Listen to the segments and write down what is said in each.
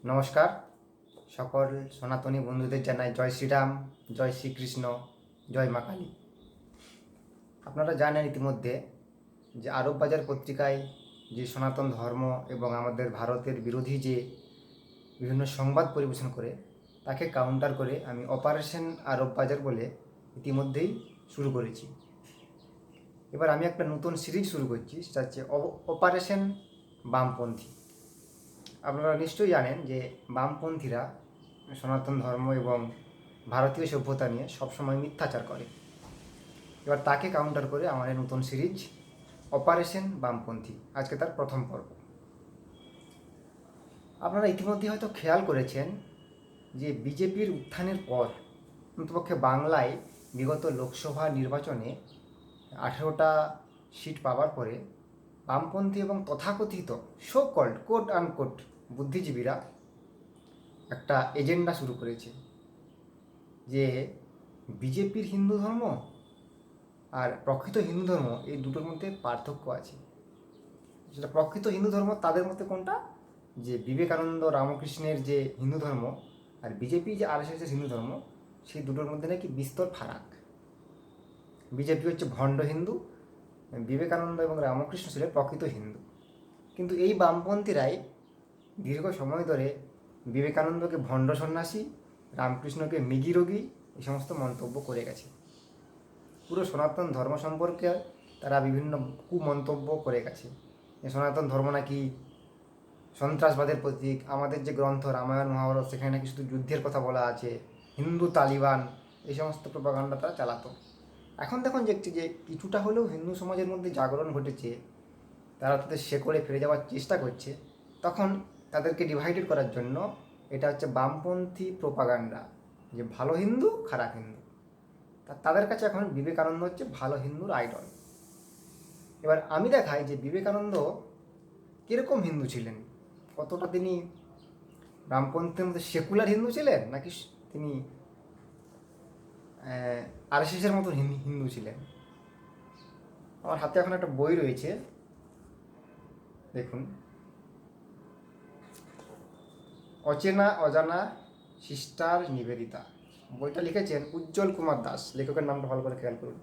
নমস্কার। সকল সনাতনী বন্ধুদের জানাই জয় শ্রীরাম, জয় শ্রীকৃষ্ণ, জয় মা কালী। আপনারা জানেন ইতিমধ্যে যে আরব বাজার পত্রিকায় যে সনাতন ধর্ম এবং আমাদের ভারতের বিরোধী যে বিভিন্ন সংবাদ পরিবেশন করে তাকে কাউন্টার করে আমি অপারেশন আরব বাজার বলে ইতিমধ্যেই শুরু করেছি। এবার আমি একটা নতুন সিরিজ শুরু করছি, সেটা হচ্ছে অপারেশন বামপন্থী। আপনারা নিশ্চয়ই জানেন যে বামপন্থীরা সনাতন ধর্ম এবং ভারতীয় সভ্যতা নিয়ে সবসময় মিথ্যাচার করে। এবার তাকে কাউন্টার করে আমার এই নতুন সিরিজ অপারেশন বামপন্থী, আজকে তার প্রথম পর্ব। আপনারা ইতিমধ্যে হয়তো খেয়াল করেছেন যে বিজেপির উত্থানের পর অন্তপক্ষে বাংলায় বিগত লোকসভা নির্বাচনে 18টা সিট পাওয়ার পরে বামপন্থী এবং তথাকথিত সো কল্ড কোট আনকোট বুদ্ধিজীবীরা একটা এজেন্ডা শুরু করেছে যে বিজেপির হিন্দু ধর্ম আর প্রকৃত হিন্দু ধর্ম এই দুটোর মধ্যে পার্থক্য আছে। যেটা প্রকৃত হিন্দু ধর্ম তাদের মধ্যে কোনটা, যে বিবেকানন্দ রামকৃষ্ণের যে হিন্দু ধর্ম আর বিজেপি যে আরএসএসের হিন্দু ধর্ম, সেই দুটোর মধ্যে নাকি বিস্তর ফারাক। বিজেপি হচ্ছে ভণ্ড হিন্দু, বিবেকানন্দ এবং রামকৃষ্ণ ছিলেন প্রকৃত হিন্দু। কিন্তু এই বামপন্থীরাই দীর্ঘ সময় ধরে বিবেকানন্দকে ভণ্ড সন্ন্যাসী, রামকৃষ্ণকে মৃগী রোগী এই সমস্ত মন্তব্য করে গেছে। পুরো সনাতন ধর্ম সম্পর্কে তারা বিভিন্ন কুমন্তব্য করে গেছে। সনাতন ধর্ম নাকি সন্ত্রাসবাদের প্রতীক, আমাদের যে গ্রন্থ রামায়ণ মহাভারত সেখানে নাকি শুধু যুদ্ধের কথা বলা আছে, হিন্দু তালিবান এই সমস্ত প্রপাগান্ডা তারা চালাতো। এখন দেখুন দেখছি যে কিছুটা হলেও হিন্দু সমাজের মধ্যে জাগরণ ঘটেছে, তারা তাদের শেকড়ে ফিরে যাওয়ার চেষ্টা করছে, তখন তাদেরকে ডিভাইডেড করার জন্য এটা হচ্ছে বামপন্থী প্রপাগান্ডা, যে ভালো হিন্দু খারাপ হিন্দু। তাদের কাছে এখন বিবেকানন্দ হচ্ছে ভালো হিন্দুর আইডল। এবার আমি দেখাই যে বিবেকানন্দ কীরকম হিন্দু ছিলেন, কতটা তিনি বামপন্থীর মধ্যে সেকুলার হিন্দু ছিলেন, নাকি তিনি আরএসএসের মতো হিন্দু ছিলেন। আমার হাতে এখন একটা বই রয়েছে, দেখুন, অচেনা অজানা সিস্টার নিবেদিতা। বইটা লিখেছেন উজ্জ্বল কুমার দাস। লেখকের নামটা ভালো করে খেয়াল করুন,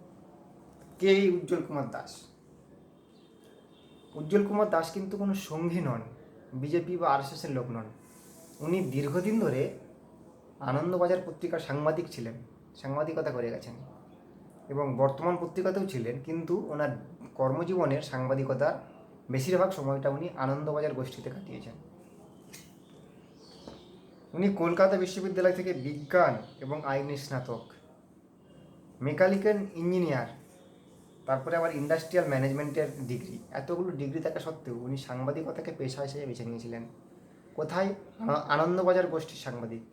কে এই উজ্জ্বল কুমার দাস। উজ্জ্বল কুমার দাস কিন্তু কোনো সঙ্গী নন, বিজেপি বা আরএসএসের লোক নন। উনি দীর্ঘদিন ধরে আনন্দবাজার পত্রিকার সাংবাদিক ছিলেন, সাংবাদিকতা করে গেছেন এবং বর্তমান পত্রিকাতেও ছিলেন, কিন্তু ওনার কর্মজীবনের সাংবাদিকতার বেশিরভাগ সময়টা উনি আনন্দবাজার গোষ্ঠীতে কাটিয়েছেন। উনি কলকাতা বিশ্ববিদ্যালয় থেকে বিজ্ঞান এবং আইনে স্নাতক, মেকানিক্যাল ইঞ্জিনিয়ার, তারপরে আবার ইন্ডাস্ট্রিয়াল ম্যানেজমেন্টের ডিগ্রি। এতগুলো ডিগ্রি থাকা সত্ত্বেও উনি সাংবাদিকতাকে পেশা হিসেবে বেছে নিয়েছিলেন। কোথায়? আনন্দবাজার গোষ্ঠীর সাংবাদিক।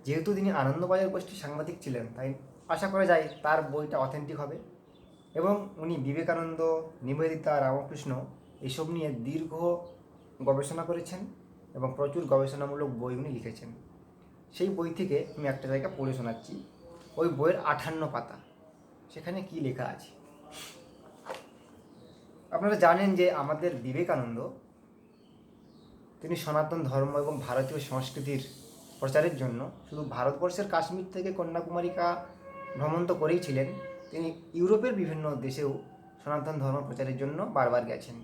যেহেতু তিনি আনন্দবাজার গোষ্ঠীর সাংবাদিক ছিলেন, তাই আশা করা যায় তার বইটা অথেন্টিক হবে। এবং উনি বিবেকানন্দ, নিবেদিতা, রামকৃষ্ণ এসব নিয়ে দীর্ঘ গবেষণা করেছেন এবং প্রচুর গবেষণামূলক বই উনি লিখেছেন। সেই বই থেকে আমি একটা জায়গা পড়ে শোনাচ্ছি। ওই বইয়ের 58 পাতা, সেখানে কি লেখা আছে। আপনারা জানেন যে আমাদের বিবেকানন্দ তিনি সনাতন ধর্ম এবং ভারতীয় সংস্কৃতির প্রচারের জন্য শুধু ভারতবর্ষের কাশ্মীর থেকে কন্যাকুমারিকা ভ্রমণ তো করেই ছিলেন, তিনি ইউরোপের বিভিন্ন দেশেও সনাতন ধর্ম প্রচারের জন্য বারবার গেছেন।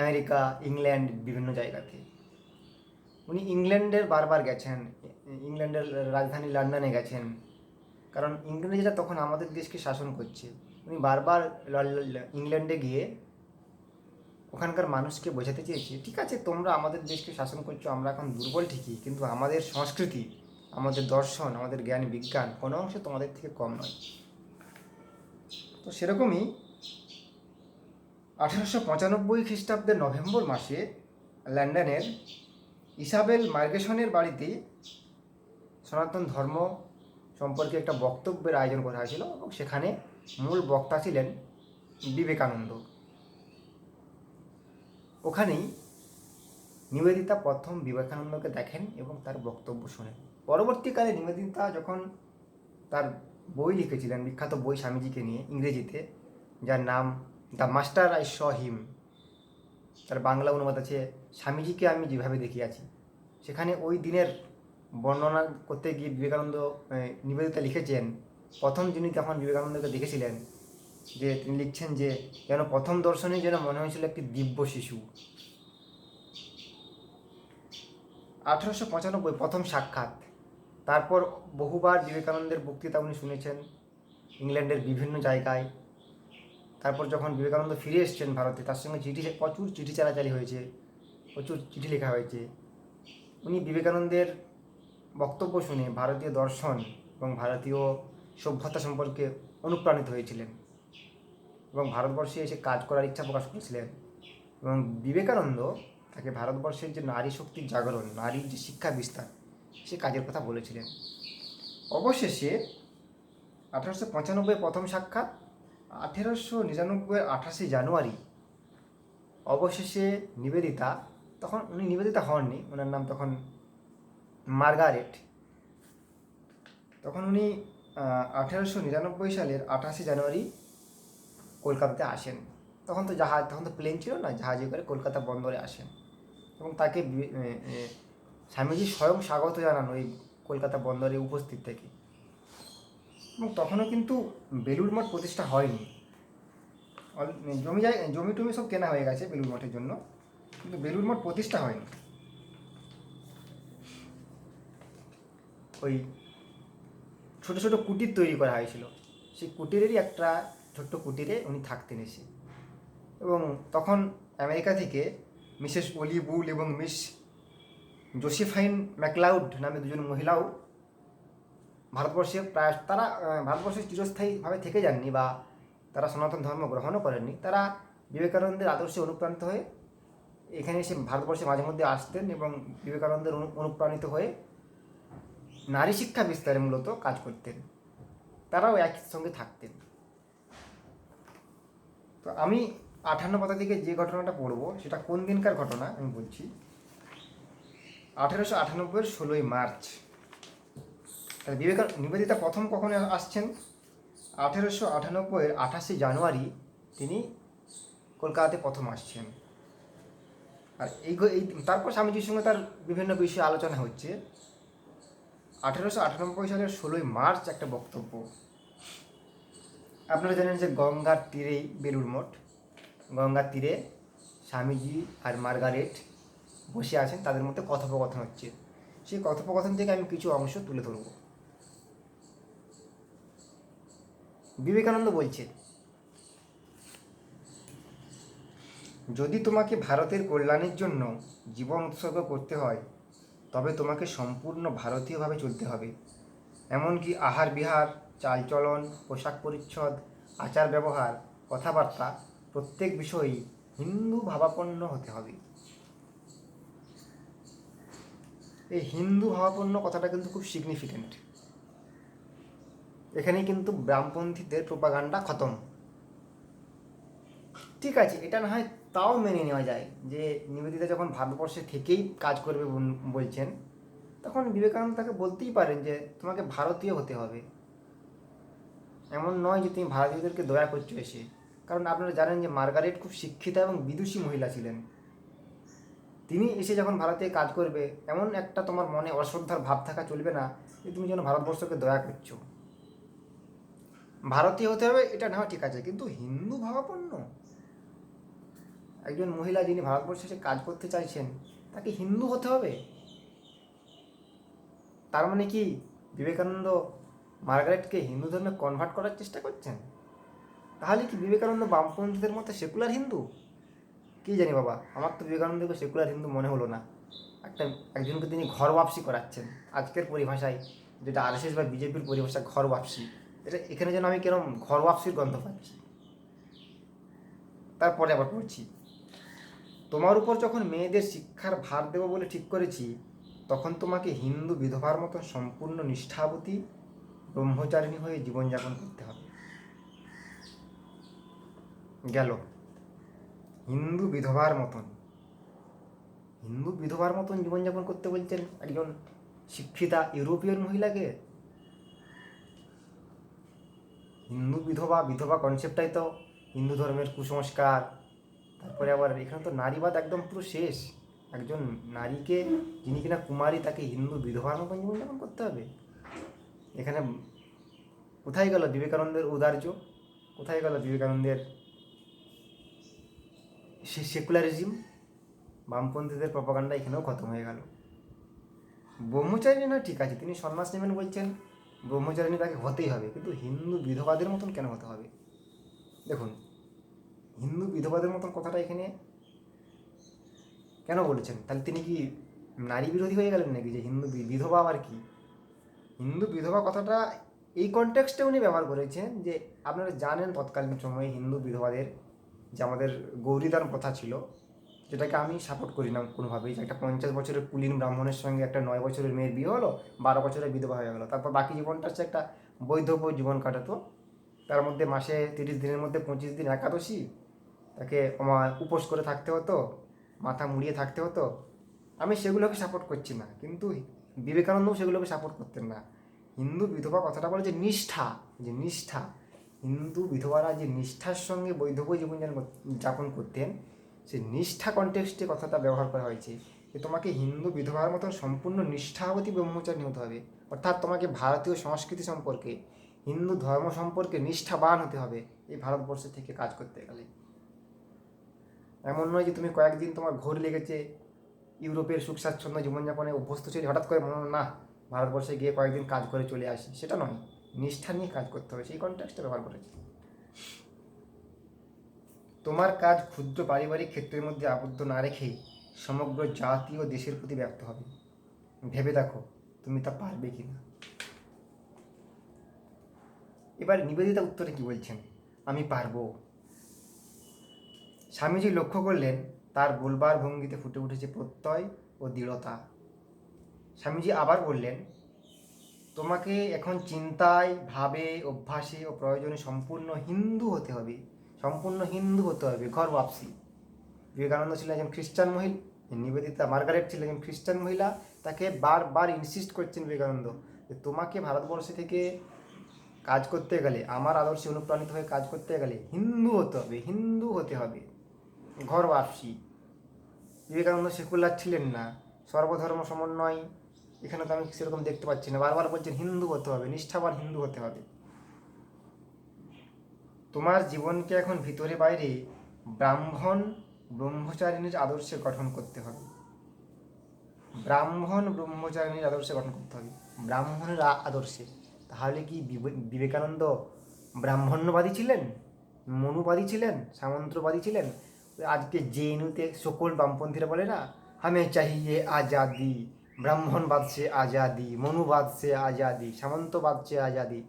আমেরিকা, ইংল্যান্ড, বিভিন্ন জায়গাতে উনি ইংল্যান্ডের বারবার গেছেন, ইংল্যান্ডের রাজধানী লন্ডনে গেছেন, কারণ ইংরেজরা তখন আমাদের দেশকে শাসন করছে। উনি বারবার ইংল্যান্ডে গিয়ে ওখানকার মানুষকে বোঝাতে চেয়েছে, ঠিক আছে তোমরা আমাদের দেশকে শাসন করছো, আমরা এখন দুর্বল ঠিকই, কিন্তু আমাদের সংস্কৃতি, আমাদের দর্শন, আমাদের জ্ঞান বিজ্ঞান কোনো অংশে তোমাদের থেকে কম নয়। তো সেরকমই 1895 খ্রিস্টাব্দের নভেম্বর মাসে লন্ডনের ইসাবেল মার্গেসনের বাড়িতে সনাতন ধর্ম সম্পর্কে একটা বক্তব্যের আয়োজন করা হয়েছিল এবং সেখানে মূল বক্তা ছিলেন বিবেকানন্দ। ওখানেই নিবেদিতা প্রথম বিবেকানন্দকে দেখেন এবং তার বক্তব্য শোনেন। পরবর্তীকালে নিবেদিতা যখন তার বই লিখেছিলেন, বিখ্যাত বই স্বামীজিকে নিয়ে ইংরেজিতে, যার নাম দ্য মাস্টার আই শ হিম, তার বাংলা অনুবাদ আছে স্বামীজিকে আমি যেভাবে দেখিয়াছি। সেখানে ওই দিনের বর্ণনা করতে গিয়ে বিবেকানন্দ নিবেদিতা লিখেছেন, প্রথম যিনি তখন বিবেকানন্দকে দেখেছিলেন, যে তিনি লিখছেন যে যেন প্রথম দর্শনেই যেন মনে হয়েছিল একটি দিব্য শিশু। 1895 প্রথম সাক্ষাৎ। তারপর বহুবার বিবেকানন্দের বক্তৃতা উনি শুনেছেন ইংল্যান্ডের বিভিন্ন জায়গায়। তারপর যখন বিবেকানন্দ ফিরে এসেছেন ভারতে, তার সঙ্গে প্রচুর চিঠি চালাচালি হয়েছে, প্রচুর চিঠি লেখা হয়েছে। উনি বিবেকানন্দের বক্তব্য শুনে ভারতীয় দর্শন এবং ভারতীয় সভ্যতা সম্পর্কে অনুপ্রাণিত হয়েছিলেন এবং ভারতবর্ষে এসে কাজ করার ইচ্ছা প্রকাশ করেছিলেন। এবং বিবেকানন্দ তাকে ভারতবর্ষের যে নারী শক্তির জাগরণ, নারীর যে শিক্ষা বিস্তার, সে কাজের কথা বলেছিলেন। অবশেষে 1895 প্রথম সাক্ষাৎ, 1899 28 জানুয়ারি অবশেষে নিবেদিতা, তখন উনি নিবেদিতা হননি, ওনার নাম তখন মার্গারেট, তখন উনি 1899 সালের 28 জানুয়ারি কলকাতাতে আসেন। তখন তো প্লেন ছিল না, জাহাজে করে কলকাতা বন্দরে আসেন এবং তাকে স্বামীজি স্বয়ং স্বাগত জানান ওই কলকাতা বন্দরে উপস্থিত থেকে। এবং তখনও কিন্তু বেলুড় মঠ প্রতিষ্ঠা হয়নি, জমি টমি সব কেনা হয়ে গেছে বেলুড় মঠের জন্য, কিন্তু বেলুড় মঠ প্রতিষ্ঠা হয়নি। ওই ছোটো ছোটো কুটির তৈরি করা হয়েছিল, সেই কুটিরেরই একটা ছোট্ট কুটিরে উনি থাকতেন এসে। এবং তখন আমেরিকা থেকে মিসেস ওলি বুল এবং মিস জোসেফাইন ম্যাকলাউড নামে দুজন মহিলাও ভারতবর্ষে তারা ভারতবর্ষে চিরস্থায়ীভাবে থেকে যাননি বা তারা সনাতন ধর্ম গ্রহণও করেননি। তারা বিবেকানন্দের আদর্শে অনুপ্রাণিত হয়ে এখানে এসে ভারতবর্ষে মাঝে মধ্যে আসতেন এবং বিবেকানন্দের অনুপ্রাণিত হয়ে নারী শিক্ষা বিস্তারে মূলত কাজ করতেন। তারাও একই সঙ্গে থাকতেন। তো আমি 58 পাতা থেকে যে ঘটনাটা পড়বো সেটা কোন দিনকার ঘটনা আমি বলছি। 1898 16ই মার্চ। নিবেদিতা প্রথম কখন আসছেন? 1898 28 জানুয়ারি তিনি কলকাতাতে প্রথম আসছেন। আর তারপর স্বামীজির সঙ্গে তার বিভিন্ন বিষয়ে আলোচনা হচ্ছে। 1898 সালের 16ই মার্চ একটা বক্তব্য। আপনারা জানেন যে গঙ্গার তীরেই বেলুড় মঠ, গঙ্গার তীরে স্বামীজি আর মার্গারেট বসে আছেন, তাদের মধ্যে কথোপকথন হচ্ছে। সেই কথোপকথন থেকে আমি কিছু অংশ তুলে ধরব। বিবেকানন্দ বলছে, যদি তোমাকে ভারতের কল্যাণের জন্য জীবন উৎসর্গ করতে হয় তবে তোমাকে সম্পূর্ণ ভারতীয়ভাবে চলতে হবে। এমনকি আহার বিহার, চালচলন, পোশাক পরিচ্ছদ, আচার ব্যবহার, কথাবার্তা প্রত্যেক বিষয়েই হিন্দু ভাবাপন্ন হতে হবে। এই হিন্দু ভাবাপন্ন কথাটা কিন্তু খুব সিগনিফিক্যান্ট। এখানেই কিন্তু বামপন্থীদের প্রোপাগান্ডা খতম। ঠিক আছে, এটা না হয় তাও মেনে নেওয়া যায় যে নিবেদিতা যখন ভারতবর্ষে থেকেই কাজ করবে বলছেন, তখন বিবেকানন্দ তাকে বলতেই পারেন যে তোমাকে ভারতীয় হতে হবে। এমন নয় যে তুমি ভারতীয়দেরকে দয়া করছো এসে, কারণ আপনারা জানেন যে মার্গারেট খুব শিক্ষিতা এবং বিদুষী মহিলা ছিলেন। তিনি এসে যখন ভারতে কাজ করবে, এমন একটা তোমার মনে অশ্রদ্ধার ভাব থাকা চলবে না যে তুমি যেন ভারতবর্ষকে দয়া করছো। ভারতীয় হতে হবে এটা না হয় ঠিক আছে, কিন্তু হিন্দু ভাবাপন্ন একজন মহিলা যিনি ভারতবর্ষে এসে কাজ করতে চাইছেন, তাকে হিন্দু হতে হবে? তার মানে কি বিবেকানন্দ মার্গারেটকে হিন্দু ধর্মে কনভার্ট করার চেষ্টা করছেন? তাহলে কি বিবেকানন্দ বামপন্থীদের মতো সেকুলার হিন্দু? কী জানি বাবা, আমার তো বিবেকানন্দকে সেকুলার হিন্দু মনে হলো না। একজনকে তিনি ঘর ওয়াপসি করাচ্ছেন, আজকের পরিভাষায় যেটা আরএসএস বা বিজেপির পরিভাষা ঘর ওয়াপসি, এটা এখানে যেন আমি কেরম ঘর ওয়াপসির গন্ধ পাচ্ছি। তারপরে আবার পড়ছি, তোমার উপর যখন মেয়েদের শিক্ষার ভার দেব বলে ঠিক করেছি, তখন তোমাকে হিন্দু বিধবার মতো সম্পূর্ণ নিষ্ঠাবতী ব্রহ্মচারিণী হয়ে জীবনযাপন করতে হবে। গেল হিন্দু বিধবার মতন জীবনযাপন করতে বলছেন একজন শিক্ষিতা ইউরোপীয় মহিলাকে। হিন্দু বিধবা কনসেপ্টটাই তো হিন্দু ধর্মের কুসংস্কার, তারপরে আবার এখানে তো নারীবাদ একদম পুরো শেষ। একজন নারীকে, যিনি কিনা কুমারী, তাকে হিন্দু বিধবার মতন জীবনযাপন করতে হবে। এখানে কোথায় গেল বিবেকানন্দের ঔদার্য? কোথায় গেল বিবেকানন্দের সেকুলারিজম? বামপন্থীদের প্রপাগান্ডা এখানেও খতম হয়ে গেল। ব্রহ্মচারিণী না, ঠিক আছে, তিনি সন্ন্যাস নেবেন বলছেন, ব্রহ্মচারিণী তাকে হতেই হবে, কিন্তু হিন্দু বিধবাদের মতন কেন হতে হবে? দেখুন, হিন্দু বিধবাদের মতন কথাটা এখানে কেন বলেছেন? তাহলে তিনি কি নারী বিরোধী হয়ে গেলেন নাকি, যে হিন্দু বিধবা আবার কি? হিন্দু বিধবা কথাটা এই কনটেক্সটে উনি ব্যবহার করেছেন যে আপনারা জানেন তৎকালীন সময়ে হিন্দু বিধবাদের যে আমাদের গৌরীদান প্রথা ছিল, যেটাকে আমি সাপোর্ট করি না কোনোভাবেই, যে একটা 50 বছরের কুলীন ব্রাহ্মণের সঙ্গে একটা 9 বছরের মেয়ের বিয়ে হলো, 12 বছরের বিধবা হয়ে গেলো, তারপর বাকি জীবনটা হচ্ছে একটা বৈধব্য জীবন কাটাতো। তার মধ্যে মাসে 30 দিনের মধ্যে 25 দিন একাদশী, তাকে উপোস করে থাকতে হতো, মাথা মুড়িয়ে থাকতে হতো। আমি সেগুলোকে সাপোর্ট করছি না, কিন্তু বিবেকানন্দও সেগুলোকে সাপোর্ট করতেন না। হিন্দু বিধবা কথাটা বলে যে নিষ্ঠা, যে নিষ্ঠা, হিন্দু বিধবারা যে নিষ্ঠার সঙ্গে বৈধব্য জীবন যাপন করতেন, সেই নিষ্ঠা কনটেক্সটে কথাটা ব্যবহার করা হয়েছে যে তোমাকে হিন্দু বিধবার মতন সম্পূর্ণ নিষ্ঠাবতী ব্রহ্মচারী হতে হবে, অর্থাৎ তোমাকে ভারতীয় সংস্কৃতি সম্পর্কে, হিন্দু ধর্ম সম্পর্কে নিষ্ঠাবান হতে হবে এই ভারতবর্ষে থেকে কাজ করতে গেলে। এমন নয় যে তুমি কয়েকদিন তোমার ঘোর লেগেছে, ইউরোপের সুখ স্বাচ্ছন্দ্য জীবনযাপনে অভ্যস্ত ছিল, হঠাৎ করে মনে না ভারতবর্ষে গিয়ে কয়েকদিন কাজ করে চলে আসি, সেটা নয়, নিষ্ঠা নিয়ে কাজ করতে হবে, সেই কনটেক্সটে ব্যবহার করেছি। তোমার কাজ ক্ষুদ্র পারিবারিক ক্ষেত্রের মধ্যে আবদ্ধ না রেখে সমগ্র জাতি ও দেশের প্রতি ব্যক্ত হবে। ভেবে দেখো তুমি তা পারবে কি না। এবার নিবেদিতা উত্তরে কি বলছেন? আমি পারবো। স্বামীজি লক্ষ্য করলেন তার বলবার ভঙ্গিতে ফুটে উঠেছে প্রত্যয় ও দৃঢ়তা। স্বামীজি আবার বললেন, তোমাকে এখন চিন্তায়, ভাবে, অভ্যাসে ও প্রয়োজনে সম্পূর্ণ হিন্দু হতে হবে, সম্পূর্ণ হিন্দু হতে হবে, ঘর ওয়াপসি। বিবেকানন্দ ছিলেন একজন খ্রিস্টান মহিলা, নিবেদিতা মার্গারেট ছিলেন একজন খ্রিস্টান মহিলা, তাকে বারবার ইনসিস্ট করছেন বিবেকানন্দ যে তোমাকে ভারতবর্ষে থেকে কাজ করতে গেলে, আমার আদর্শে অনুপ্রাণিত হয়ে কাজ করতে গেলে হিন্দু হতে হবে, হিন্দু হতে হবে, ঘর ওয়াপসি। বিবেকানন্দ সেকুলার ছিলেন না, সর্বধর্ম সমন্বয় এখানে তো আমি সেরকম দেখতে পাচ্ছি না, বারবার বলছেন হিন্দু হতে হবে, নিষ্ঠাবান হিন্দু হতে হবে। তোমার জীবনকে এখন ভিতরে বাইরে ব্রাহ্মণ ব্রহ্মচারিণীর আদর্শে গঠন করতে হবে, ব্রাহ্মণ ব্রহ্মচারিণীর আদর্শে গঠন করতে হবে, ব্রাহ্মণের আদর্শে। তাহলে কি বিবেকানন্দ ব্রাহ্মণ্যবাদী ছিলেন, মনুবাদী ছিলেন, সামন্তবাদী ছিলেন? আজকে জেএনইউতে সকল বামপন্থীরা বলে না, হামে চাহিয়ে আজাদি, ব্রাহ্মণবাদ সে আজাদি, মনুবাদ সে আজাদি, সামন্তবাদ সে আজাদি।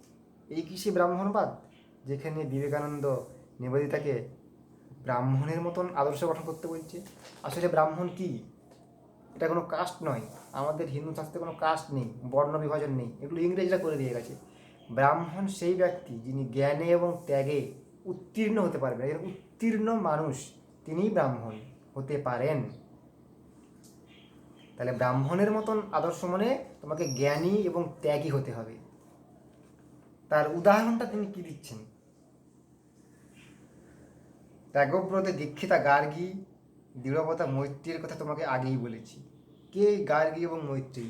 এই কি সে ব্রাহ্মণবাদ যেখানে বিবেকানন্দ নিবেদিতাকে ব্রাহ্মণের মতন আদর্শ গঠন করতে বলছে? আসলে ব্রাহ্মণ কি? এটা কোনো কাস্ট নয়, আমাদের হিন্দু শাস্ত্রে কোনো কাস্ট নেই, বর্ণ বিভাজন নেই, এগুলো ইংরেজরা করে দিয়ে গেছে। ব্রাহ্মণ সেই ব্যক্তি যিনি জ্ঞানে এবং ত্যাগে উত্তীর্ণ হতে পারবেন, এর উত্তীর্ণ মানুষ তিনিই ব্রাহ্মণ হতে পারেন। তাহলে ব্রাহ্মণের মতন আদর্শ মানে তোমাকে জ্ঞানী এবং ত্যাগী হতে হবে। তার উদাহরণটা তিনি কি দিচ্ছেন? ত্যাগব্রতে দীক্ষিতা গার্গী, দৃঢ়বতা মৈত্রীর কথা তোমাকে আগেই বলেছি। কে গার্গী এবং মৈত্রী?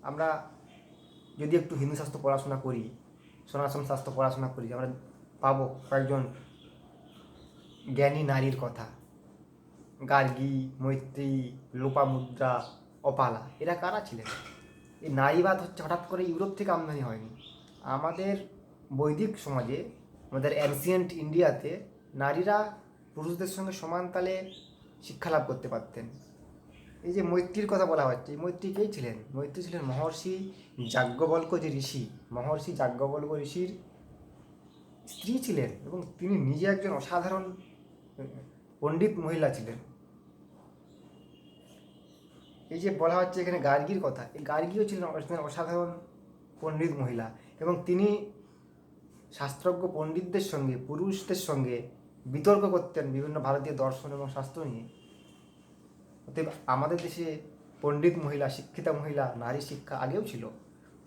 আমরা যদি একটু হিন্দু শাস্ত্র পড়াশোনা করি, সনাতন শাস্ত্র পড়াশোনা করি, আমরা পাবো কয়েকজন জ্ঞানী নারীর কথা। গার্গী, মৈত্রী, লোপামুদ্রা, অপালা, এরা কারা ছিলেন? এই নারীবাদ হচ্ছে হঠাৎ করে ইউরোপ থেকে আমদানি হয়নি। আমাদের বৈদিক সমাজে, আমাদের অ্যানসিয়েন্ট ইন্ডিয়াতে নারীরা পুরুষদের সঙ্গে সমান তালে শিক্ষা লাভ করতে পারতেন। এই যে মৈত্রীর কথা বলা হচ্ছে, এই মৈত্রী কে ছিলেন? মৈত্রী ছিলেন মহর্ষি যাজ্ঞবল্ক্য, যে ঋষি, মহর্ষি যাজ্ঞবল্ক্য ঋষির স্ত্রী ছিলেন, এবং তিনি নিজে একজন অসাধারণ পণ্ডিত মহিলা ছিলেন। এই যে বলা হচ্ছে এখানে গার্গীর কথা, এই গার্গীও ছিলেন অসাধারণ পণ্ডিত মহিলা, এবং তিনি শাস্ত্রজ্ঞ পণ্ডিতদের সঙ্গে, পুরুষদের সঙ্গে বিতর্ক করতেন বিভিন্ন ভারতীয় দর্শন এবং শাস্ত্র নিয়ে। অতএব আমাদের দেশে পণ্ডিত মহিলা, শিক্ষিতা মহিলা, নারী শিক্ষা আগেও ছিল,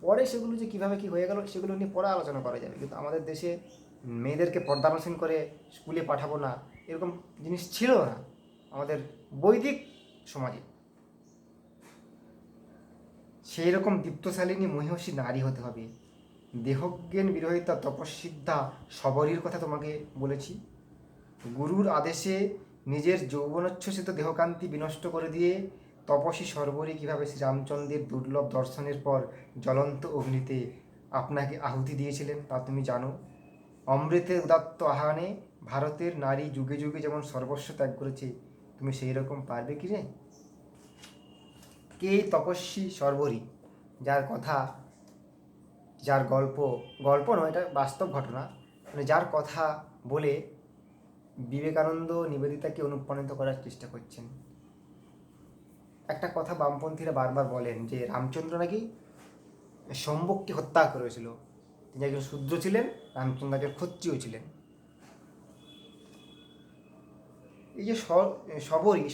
পরে সেগুলো যে কীভাবে কী হয়ে গেল সেগুলো নিয়ে পরে আলোচনা করা যাবে। কিন্তু আমাদের দেশে মেয়েদেরকে পর্দানসীন করে স্কুলে পাঠাবো না, এরকম জিনিস ছিল না আমাদের বৈদিক সমাজে। সেই রকম দীপ্তশালিনী মহিষী নারী হতে হবে। দেহজ্ঞান বিরহিতা তপস্বিদ্ধা শবরীর কথা তোমাকে বলেছি। গুরুর আদেশে নিজের যৌবনোচ্ছ্বসিত দেহকান্তি বিনষ্ট করে দিয়ে তপস্বী শর্বরী কীভাবে শ্রীরামচন্দ্রের দুর্লভ দর্শনের পর জ্বলন্ত অগ্নিতে আপনাকে আহুতি দিয়েছিলেন তা তুমি জানো। অমৃতের উদাত্ত আহ্বানে ভারতের নারী যুগে যুগে যেমন সর্বস্ব ত্যাগ করেছে, তুমি সেই রকম পারবে কি রে? কে তপস্বী শর্বরী, যার কথা, যার গল্প নয়, এটা বাস্তব ঘটনা, মানে যার কথা বলে বিবেকানন্দ নিবেদিতাকে অনুপ্রাণিত করার চেষ্টা করছেন? একটা কথা বামপন্থীরা বারবার বলেন যে রামচন্দ্র নাকি শম্ভুককে হত্যা করেছিল। তিনি একজন শূদ্র ছিলেন, রামচন্দ্র একজন ক্ষত্রিয় ছিলেন। এই যে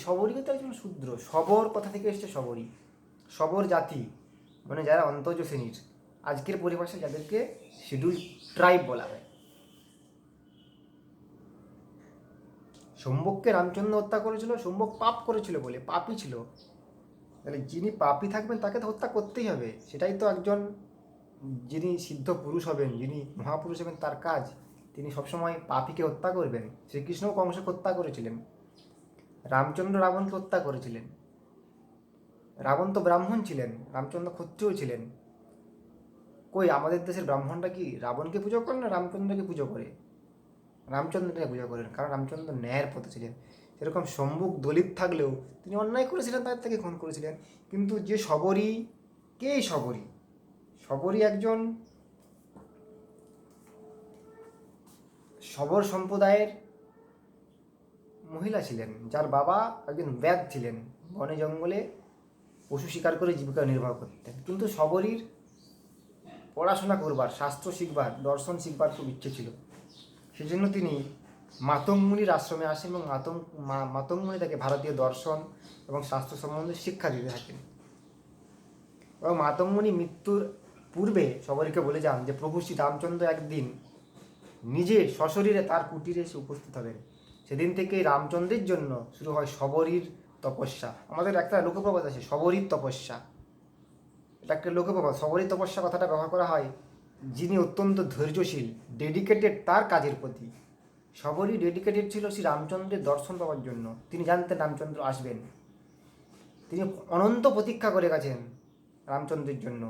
শবরী তো একজন শূদ্র, শবর কথা থেকে এসছে শবরী, শবর জাতি মানে যারা অন্তর্জ শ্রেণীর, আজকের পরিভাষায় যাদেরকে শিডিউল ট্রাইব বলা হয়। শম্ভুককে রামচন্দ্র হত্যা করেছিল, শম্ভুক পাপ করেছিল বলে, পাপী ছিল। তাহলে যিনি পাপী থাকবেন তাকে তো হত্যা করতেই হবে, সেটাই তো একজন যিনি সিদ্ধ পুরুষ হবেন, যিনি মহাপুরুষ হবেন তার কাজ। তিনি সবসময় পাপীকে হত্যা করবেন। শ্রীকৃষ্ণও কংসকে হত্যা করেছিলেন, রামচন্দ্র রাবণকে হত্যা করেছিলেন। রাবণ তো ব্রাহ্মণ ছিলেন, রামচন্দ্র ক্ষত্রিয় ছিলেন। কই আমাদের দেশের ব্রাহ্মণরা কি রাবণকে পুজো করে না রামচন্দ্রকে পুজো করে? রামচন্দ্রকে পুজো করেন, কারণ রামচন্দ্র ন্যায়ের পথে ছিলেন। সেরকম শম্ভুক দলিত থাকলেও তিনি অন্যায় করেছিলেন, তার থেকে খুন করেছিলেন। কিন্তু যে শবরী, কে শবরী? শবরী একজন শবর সম্প্রদায়ের মহিলা ছিলেন, যার বাবা একজন ব্যাদ ছিলেন, বনে জঙ্গলে পশু শিকার করে জীবিকা নির্বাহ করতেন। কিন্তু শবরীর পড়াশোনা করবার, শাস্ত্র শিখবার, দর্শন শিখবার খুব ইচ্ছে ছিল। সেজন্য তিনি মাতঙ্গমুনির আশ্রমে আসেন এবং মাতঙ্গমুনি তাকে ভারতীয় দর্শন এবং শাস্ত্র সম্বন্ধে শিক্ষা দিতে থাকেন। এবং মাতঙ্গমুনি মৃত্যুর পূর্বে শবরীকে বলে যান যে প্রভু শ্রী রামচন্দ্র একদিন নিজে সশরীরে তার কুটিরে এসে উপস্থিত হবেন। সেদিন থেকেই রামচন্দ্রের জন্য শুরু হয় শবরীর তপস্যা। আমাদের একটা লোকপ্রবাদ আছে, শবরীর তপস্যা। এটা একটা লোকপ্রবাদ। শবরীর তপস্যা কথাটা ব্যবহার করা হয় যিনি অত্যন্ত ধৈর্যশীল, ডেডিকেটেড তার কাজের প্রতি। শবরী ডেডিকেটেড ছিল শ্রী রামচন্দ্রের দর্শন পাওয়ার জন্য। তিনি জানতেন রামচন্দ্র আসবেন, তিনি অনন্ত প্রতীক্ষা করে গেছেন রামচন্দ্রের জন্য।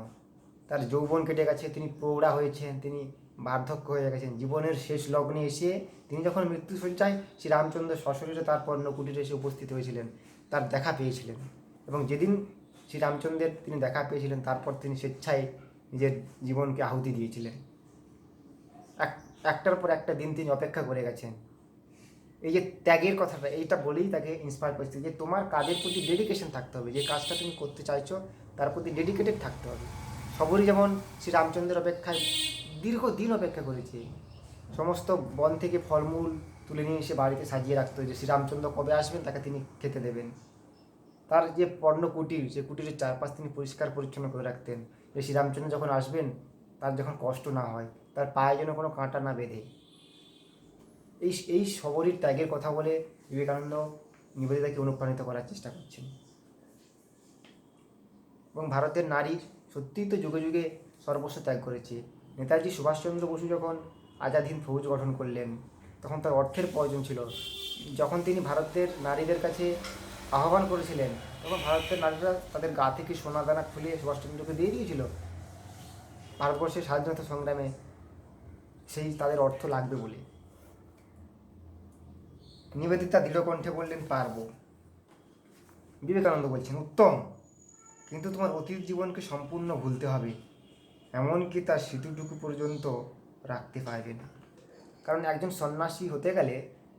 তার যৌবন কেটে গেছে, তিনি প্রৌঢ়া হয়েছেন, তিনি বার্ধক্য হয়ে গেছেন। জীবনের শেষ লগ্নে এসে তিনি যখন মৃত্যুশয্যায় শ্রী রামচন্দ্র সশরীরে তার পর্ণ কুটিরে এসে উপস্থিত হয়েছিলেন, তার দেখা পেয়েছিলেন। এবং যেদিন শ্রী রামচন্দ্রের তিনি দেখা পেয়েছিলেন, তারপর তিনি স্বেচ্ছায় নিজের জীবনকে আহুতি দিয়েছিলেন। একটার পর একটা দিন তিনি অপেক্ষা করে গেছেন। এই যে ত্যাগের কথাটা, এইটা বলেই তাকে ইন্সপায়ার করছে যে তোমার কাজের প্রতি ডেডিকেশন থাকতে হবে, যে কাজটা তুমি করতে চাইছো তার প্রতি ডেডিকেটেড থাকতে হবে। সবরই যেমন শ্রী রামচন্দ্রের অপেক্ষায় দীর্ঘদিন অপেক্ষা করেছে। সমস্ত বন থেকে ফলমূল তুলে নিয়ে এসে বাড়িতে সাজিয়ে রাখতো যে শ্রীরামচন্দ্র কবে আসবেন তাকে তিনি খেতে দেবেন। তার যে পর্ণ কুটির, সে কুটিরের চারপাশ তিনি পরিষ্কার পরিচ্ছন্ন করে রাখতেন, যে শ্রীরামচন্দ্র যখন আসবেন তার যখন কষ্ট না হয়, তার পায়ে যেন কোনো কাঁটা না বেঁধে। এই শবরীর ত্যাগের কথা বলে বিবেকানন্দ নিবেদিতাকে অনুপ্রাণিত করার চেষ্টা করছেন। এবং ভারতের নারী সত্যিই তো যুগে যুগে সর্বস্ব ত্যাগ করেছে। নেতাজি সুভাষচন্দ্র বসু যখন আজাদ হিন্দ ফৌজ গঠন করলেন, তখন তার অর্থের প্রয়োজন ছিল। যখন তিনি ভারতের নারীদের কাছে আহ্বান করেছিলেন, তখন ভারতের নারীরা তাদের গা থেকে সোনা দানা খুলে সুভাষচন্দ্রকে দিয়ে দিয়েছিল। ভারতবর্ষের স্বাধীনতা সংগ্রামে সেই তাদের অর্থ লাগবে বলে। নিবেদিতা দৃঢ়কণ্ঠে বললেন পারবো। বিবেকানন্দ বলছেন উত্তম, কিন্তু তোমার অতীত জীবনকে সম্পূর্ণ ভুলতে হবে, এমনকি তার স্মৃতিটুকু পর্যন্ত রাখতে পারবে না। কারণ একজন সন্ন্যাসী হতে গেলে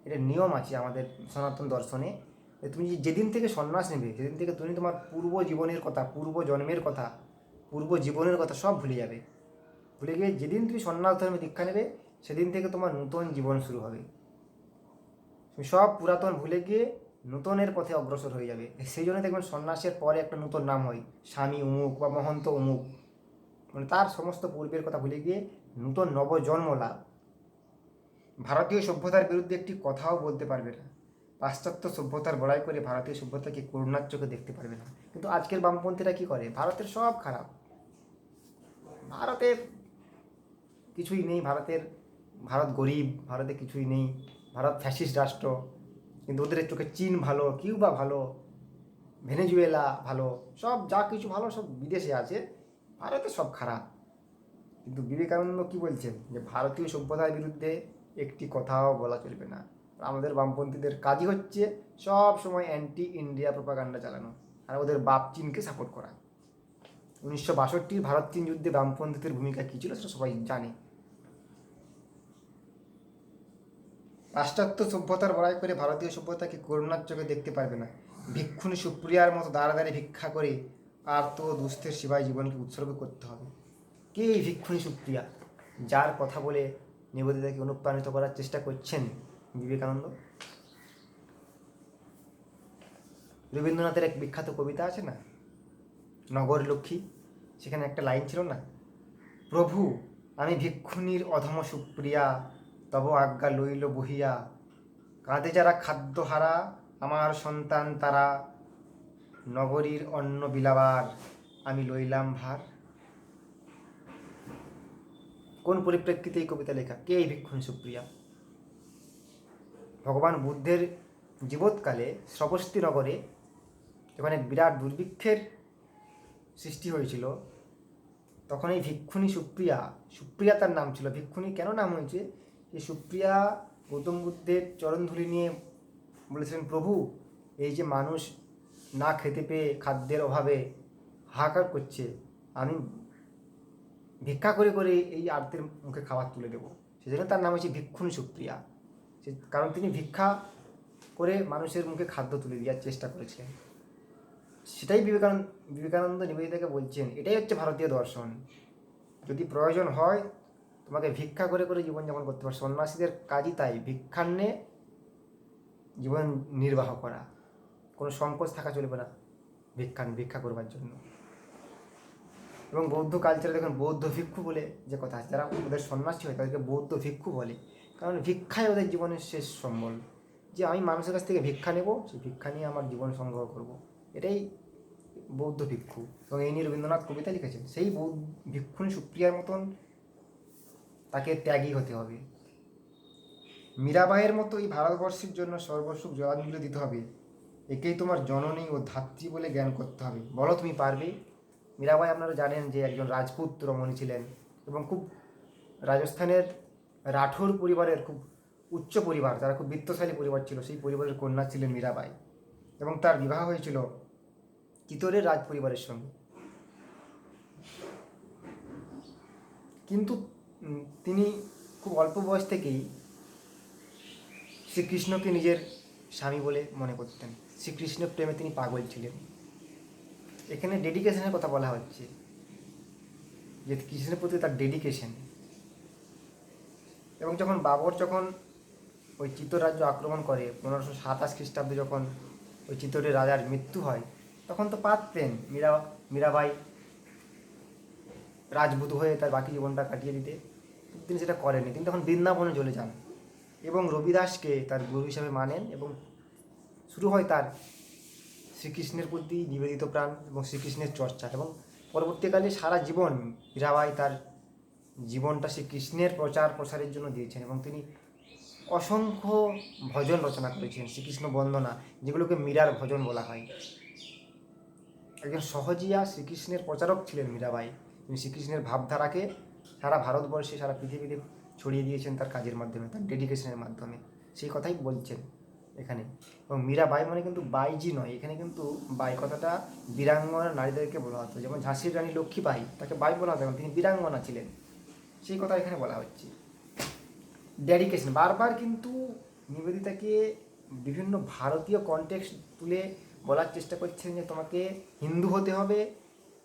এটা নিয়ম আছে আমাদের সনাতন দর্শনে, তুমি যেদিন থেকে সন্ন্যাস নেবে সেদিন থেকে তুমি তোমার পূর্ব জীবনের কথা, পূর্ব জন্মের কথা, পূর্ব জীবনের কথা সব ভুলে যাবে। ভুলে গিয়ে যেদিন তুমি সন্ন্যাস ধর্মে দীক্ষা নেবে সেদিন থেকে তোমার নতুন জীবন শুরু হবে। তুমি সব পুরাতন ভুলে গিয়ে নূতনের পথে অগ্রসর হয়ে যাবে। সেই জন্য দেখবেন সন্ন্যাসের পরে একটা নতুন নাম হয়, স্বামী অমুক বা মহন্ত অমুক, মানে তার সমস্ত পূর্বের কথা ভুলে গিয়ে নূতন নবজন্ম লাভ। ভারতীয় সভ্যতার বিরুদ্ধে একটি কথাও বলতে পারবে না। পাশ্চাত্য সভ্যতার বড়াই করে ভারতীয় সভ্যতাকে করুণার চোখে দেখতে পারবে না। কিন্তু আজকের বামপন্থীরা কি করে? ভারতের সব খারাপ, ভারতের কিছুই নেই, ভারত গরিব, ভারতে কিছুই নেই, ভারত ফ্যাসিস্ট রাষ্ট্র। কিন্তু ওদের চোখে চীন ভালো, কিউবা ভালো, ভেনেজুয়েলা ভালো, সব যা কিছু ভালো সব বিদেশে আছে, ভারতে সব খারাপ। কিন্তু বিবেকানন্দ কি বলছেন? যে ভারতীয় সভ্যতার বিরুদ্ধে একটি কথাও বলা চলবে না। আমাদের বামপন্থীদের কাজই হচ্ছে সব সময় অ্যান্টি ইন্ডিয়া প্রোপাগান্ডা চালানো আর ওদের বাপ চীনকে সাপোর্ট করা। 1962 ভারত চীন যুদ্ধে বামপন্থীদের ভূমিকা কী ছিল সেটা সবাই জানে। পাশ্চাত্য সভ্যতার বড়াই করে ভারতীয় সভ্যতাকে করুণার চোখে দেখতে পারবে না। ভিক্ষুণী সুপ্রিয়ার মতো দাঁড়ে দাঁড়িয়ে ভিক্ষা করে আর তো দুস্থের সেবায় জীবনকে উৎসর্গ করতে হবে। কে এই ভিক্ষুণী সুপ্রিয়া, যার কথা বলে নিবেদিতাকে অনুপ্রাণিত করার চেষ্টা করছেন বিবেকানন্দ? রবীন্দ্রনাথের এক বিখ্যাত কবিতা আছে না, নগর লক্ষ্মী? সেখানে একটা লাইন ছিল না, প্রভু আমি ভিক্ষুণীর অধম সুপ্রিয়া, তব আজ্ঞা লইল বহিয়া, কাঁধে যারা খাদ্যহারা আমার সন্তান তারা, নগরীর অন্ন বিলাবার আমি লইলাম ভার। কোন পরিপ্রেক্ষিতে এই কবিতা লেখা? কে এই ভিক্ষুণী সুপ্রিয়া? ভগবান বুদ্ধের জীবৎকালে শ্রবস্তি নগরে যখন এক বিরাট দুর্ভিক্ষের সৃষ্টি হয়েছিল, তখন এই ভিক্ষুণী সুপ্রিয়া তার নাম ছিল। ভিক্ষুণী কেন নাম হয়েছে? এই সুপ্রিয়া গৌতম বুদ্ধের চরণধুলি নিয়ে বলেছিলেন, প্রভু এই যে মানুষ না খেতে পেয়ে খাদ্যের অভাবে হাহাকার করছে, আমি ভিক্ষা করে করে এই আর্তের মুখে খাবার তুলে দেবো। সেজন্য তার নাম হচ্ছে ভিক্ষুণী সুপ্রিয়া। কারণ তিনি ভিক্ষা করে মানুষের মুখে খাদ্য তুলে দেওয়ার চেষ্টা করেছিলেন। সেটাই বিবেকানন্দ নিবেদিতাকে বলছেন, এটাই হচ্ছে ভারতীয় দর্শন। যদি প্রয়োজন হয় তোমাকে ভিক্ষা করে করে জীবনযাপন করতে পারে। সন্ন্যাসীদের কাজই তাই, ভিক্ষান্নে জীবন নির্বাহ করা, কোনো সংকোচ থাকা চলবে না ভিক্ষা করবার জন্য। এবং বৌদ্ধ কালচারে দেখুন বৌদ্ধ ভিক্ষু বলে যে কথা আছে, যারা ওদের সন্ন্যাসী হয় তাদেরকে বৌদ্ধ ভিক্ষু বলে, কারণ ভিক্ষাই ওদের জীবনের শেষ সম্বল। যে আমি মানুষের কাছ থেকে ভিক্ষা নেব, সেই ভিক্ষা নিয়ে আমার জীবন সংগ্রহ করব, এটাই বৌদ্ধ ভিক্ষু। এবং এই নিয়ে রবীন্দ্রনাথ কবিতা লিখেছেন। সেই ভিক্ষুণী সুপ্রিয়ার মতন তাকে ত্যাগী হতে হবে। মীরাবাইয়ের মতো এই ভারতবর্ষের জন্য সর্বসুখ জলাঞ্জলি দিতে হবে। একেই তোমার জননী ও ধাত্রী বলে জ্ঞান করতে হবে। বলো তুমি পারবে? মীরাবাই আপনারা জানেন যে একজন রাজপুত রমণী ছিলেন এবং খুব রাজস্থানের রাঠোর পরিবারের খুব উচ্চ পরিবার, যারা খুব বিত্তশালী পরিবার ছিল, সেই পরিবারের কন্যা ছিলেন মীরাবাই। এবং তার বিবাহ হয়েছিল চিতোরের রাজ পরিবারের সঙ্গে। কিন্তু তিনি খুব অল্প বয়স থেকেই শ্রীকৃষ্ণকে নিজের স্বামী বলে মনে করতেন। শ্রীকৃষ্ণের প্রেমে তিনি পাগল ছিলেন। এখানে ডেডিকেশনের কথা বলা হচ্ছে, যে কৃষ্ণের প্রতি তার ডেডিকেশন। এবং যখন বাবর ওই চিত্তর রাজ্য আক্রমণ করে 1527 খ্রিস্টাব্দে, যখন ওই চিত্তরের রাজার মৃত্যু হয়, তখন তো পারতেন মীরাবাই রাজবধূ হয়ে তার বাকি জীবনটা কাটিয়ে দিতে, তিনি সেটা করেননি। তিনি তখন বৃন্দাবনে চলে যান এবং রবিদাসকে তার গুরু হিসাবে মানেন এবং শুরু হয় তার শ্রীকৃষ্ণের প্রতি নিবেদিত প্রাণ এবং শ্রীকৃষ্ণের চর্চা। এবং পরবর্তীকালে সারা জীবন মীরাবাই তার জীবনটা শ্রীকৃষ্ণের প্রচার প্রসারের জন্য দিয়েছেন এবং তিনি অসংখ্য ভজন রচনা করেছেন, শ্রীকৃষ্ণ বন্দনা, যেগুলোকে মীরার ভজন বলা হয়। একজন সহজিয়া শ্রীকৃষ্ণের প্রচারক ছিলেন মীরাবাই। তিনি শ্রীকৃষ্ণের ভাবধারাকে সারা ভারতবর্ষে, সারা পৃথিবীতে ছড়িয়ে দিয়েছেন তার কাজের মাধ্যমে, তার ডেডিকেশনের মাধ্যমে। সেই কথাই বলছেন এখানে। এবং মীরাবাই মানে কিন্তু বাইজি নয়, এখানে কিন্তু বাই কথাটা বীরাঙ্গনা নারীদেরকে বলা হতো। যেমন ঝাঁসির রানী লক্ষ্মীবাই, তাকে বাই বলা হতো, তিনি বীরাঙ্গনা ছিলেন, সেই কথা এখানে বলা হচ্ছে। ডেডিকেশন বারবার কিন্তু নিবেদিতাকে বিভিন্ন ভারতীয় কনটেক্সট তুলে বলার চেষ্টা করছেন যে তোমাকে হিন্দু হতে হবে,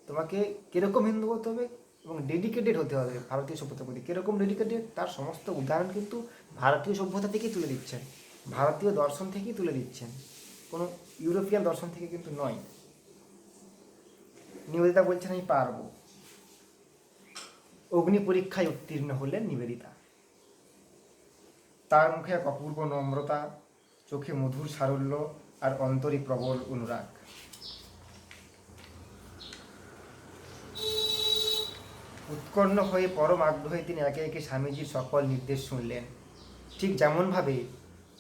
তোমাকে কীরকম হিন্দু হতে হবে এবং ডেডিকেটেড হতে হবে ভারতীয় সভ্যতার প্রতি। কীরকম ডেডিকেটেড তার সমস্ত উদাহরণ কিন্তু ভারতীয় সভ্যতা থেকেই তুলে দিচ্ছেন, ভারতীয় দর্শন থেকেই তুলে দিচ্ছেন, কোনো ইউরোপিয়ান দর্শন থেকে কিন্তু নয়। নিবেদিতা বলছেন আমি পারবো। অগ্নি পরীক্ষায় উত্তীর্ণ হলেন নিবেদিতা। তার মুখে এক অপূর্ব নম্রতা, চোখে মধুর সারল্য আর অন্তরে প্রবল অনুরাগ। উৎকণ্ঠ হয়ে পরম আগ্রহে তিনি একে একে স্বামীজির সকল নির্দেশ শুনলেন। ঠিক যেমনভাবে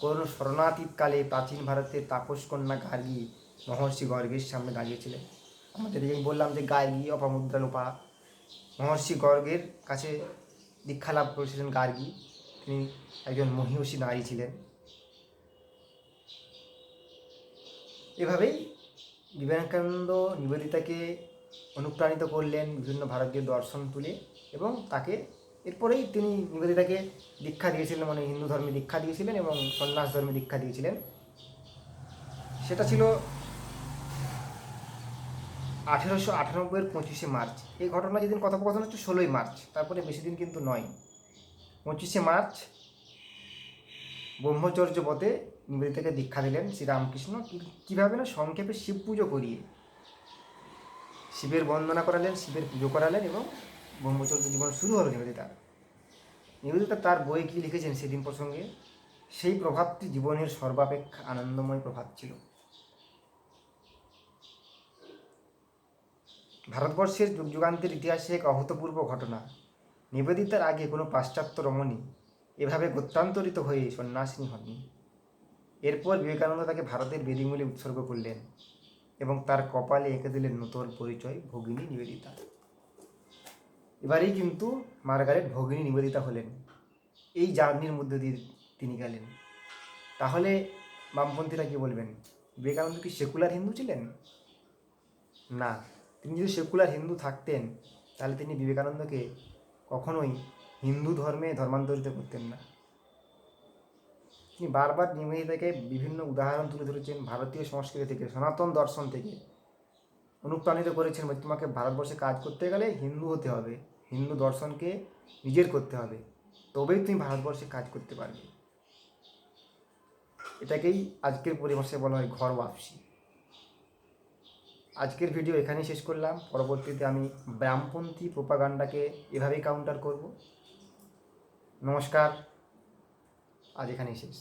কোনো শরণাতীতকালে প্রাচীন ভারতের তাপসকন্যা গার্গী মহর্ষি গর্গের সামনে দাঁড়িয়েছিলেন। আমাদের এই বললাম যে গার্গী অপামুদ্রালোপা, মহর্ষি গর্গের কাছে দীক্ষা লাভ করেছিলেন গার্গী। তিনি একজন মহীয়সী নারী ছিলেন। এভাবেই বিবেকানন্দ নিবেদিতাকে অনুপ্রাণিত করলেন বিভিন্ন ভারতীয় দর্শন তুলে, এবং তাকে এরপরেই তিনি নিবেদিতাকে দীক্ষা দিয়েছিলেন, মানে হিন্দু ধর্মে দীক্ষা দিয়েছিলেন এবং সন্ন্যাস ধর্মে দীক্ষা দিয়েছিলেন। সেটা ছিল 1898-এর 25শে মার্চ। এই ঘটনা যেদিন কথোপকথন হচ্ছে 16ই মার্চ, তারপরে বেশি দিন কিন্তু নয়। 25শে মার্চ ব্রহ্মচর্য ব্রতে নিবেদিতাকে দীক্ষা দিলেন শ্রীরামকৃষ্ণ। কীভাবে না, সংক্ষেপে শিব পুজো করিয়ে শিবের বন্দনা করালেন, শিবের পুজো করালেন এবং ব্রহ্মচর্য জীবন শুরু হলো নিবেদিতা। নিবেদিতা তার বই কী লিখেছেন সেদিন প্রসঙ্গে, সেই প্রভাবটি জীবনের সর্বাপেক্ষা আনন্দময় প্রভাব ছিল। ভারতবর্ষের যুগ যুগান্তের ইতিহাসে এক অভূতপূর্ব ঘটনা। নিবেদিতার আগে কোনো পাশ্চাত্য রমণী এভাবে গত্যান্তরিত হয়ে সন্ন্যাসিনী হননি। এরপর বিবেকানন্দ তাকে ভারতের বেদিমূলে উৎসর্গ করলেন এবং তার কপালে এঁকে দিলেন নূতন পরিচয়, ভগিনী নিবেদিতা। এবারেই কিন্তু মার্গারেট ভগিনী নিবেদিতা হলেন। এই জার্নির মধ্যে দিয়ে তিনি গেলেন। তাহলে বামপন্থীরা কি বলবেন, বিবেকানন্দ কি সেকুলার হিন্দু ছিলেন? না, তিনি যদি সেকুলার হিন্দু থাকতেন তাহলে তিনি বিবেকানন্দকে কখনোই হিন্দু ধর্মে ধর্মান্তরিত করতেন না। তিনি বারবার নিবেদিতাকে বিভিন্ন উদাহরণ তুলে ধরেছেন, ভারতীয় সংস্কৃতি থেকে, সনাতন দর্শন থেকে অনুপ্রাণিত করেছেন। তোমাকে ভারতবর্ষে কাজ করতে গেলে হিন্দু হতে হবে, হিন্দু দর্শনকে নিজের করতে হবে, তবেই তুমি ভারতবর্ষে কাজ করতে পারবে। এটাকেই আজকের পরিভাষায় বলা হয় ঘর ওয়াপসি। আজকের ভিডিও এখানেই শেষ করলাম। পরবর্তীতে আমি বামপন্থী প্রোপাগান্ডাকে এভাবেই কাউন্টার করব। নমস্কার, আজ এখানেই শেষ।